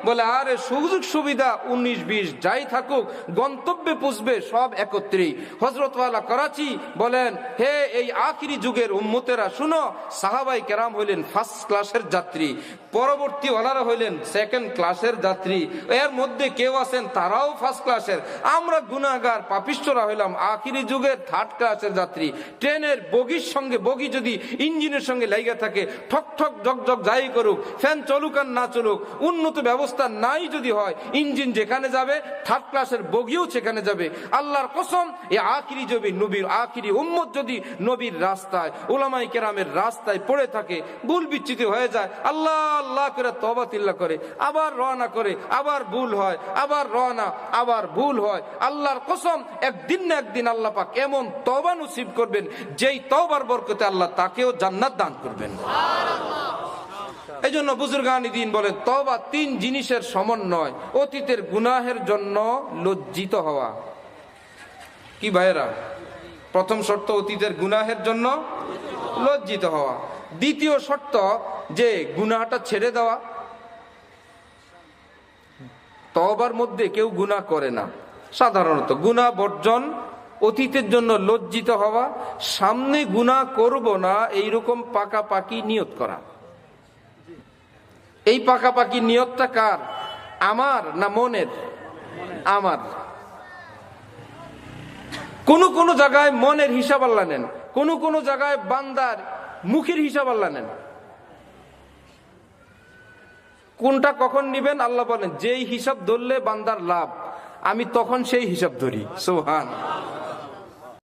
বলে আরে সুযোগ সুবিধা 19-20 যাই থাকুক, গন্তব্যে পুষবে সব একত্রেই। হযরত ওয়ালা করাচি বলেন, হে এই আখিরি যুগের উম্মতেরা শুনো, সাহাবাই কেরাম হইলেন ফার্স্ট ক্লাসের যাত্রী, পরবর্তী ওয়ালারা হইলেন সেকেন্ড ক্লাসের যাত্রী, এর মধ্যে কেউ আছেন তারাও ফার্স্ট ক্লাসের, আমরা গুনাহগার পাপিষ্ঠরা হইলাম আখিরি যুগের থার্ড ক্লাসের যাত্রী। ট্রেনের বগির সঙ্গে বগি যদি ইঞ্জিনের সঙ্গে লাইগা থাকে, ঠক ঠক জক জক যাই করুক, ফ্যান চলুক আর না চলুক, উন্নত ব্যবস্থা নাই যদি হয়, ইঞ্জিন যেখানে যাবে থার্ড ক্লাসের বগিও সেখানে যাবে। আল্লাহর কসম, এই আখিরি যদি নবীর আখিরি উম্মত যদি নবীর রাস্তায়, উলামায়ে কেরামের রাস্তায় পড়ে থাকে, ভুল বিচ্যুতি হয়ে যায়, আল্লাহ আল্লাহ করে তওবা তিল্লা করে, আবার রওনা করে, আবার ভুল হয়, আবার রওনা, আবার ভুল হয়, আল্লাহর কসম একদিন না একদিন আল্লাহ পাক এমন তওবা নসিব করবেন, যেই তওবার বরকতে আল্লাহ তাকেও জান্নাত দান করবেন। এই জন্য বুজুর্গানি দ্বীন বলেন, তওবা 3 জিনিসের সমন্বয়। অতীতের গুনাহের জন্য লজ্জিত হওয়া। কি ভাইরা? প্রথম শর্ত অতীতের গুনাহের জন্য লজ্জিত হওয়া। দ্বিতীয় শর্ত যে গুনাহটা ছেড়ে দেওয়া। তওবার মধ্যে কেউ গুনাহ করে না, সাধারণত গুনাহ বর্জন, অতীতের জন্য লজ্জিত হওয়া, সামনে গুনাহ করব না এইরকম পাকাপাকি নিয়ত করা। এই পাকাপাকি নিয়তটা কার? আমার না মনের? আমার। কোন কোন জায়গায় মনের হিসাব আল্লাহ নেন, কোন কোন জায়গায় বান্দার মুখের হিসাব আল্লাহ নেন। কোনটা কখন নিবেন আল্লাহ বলেন, যেই হিসাব ধরলে বান্দার লাভ, আমি তখন সেই হিসাব ধরি। সুবহান।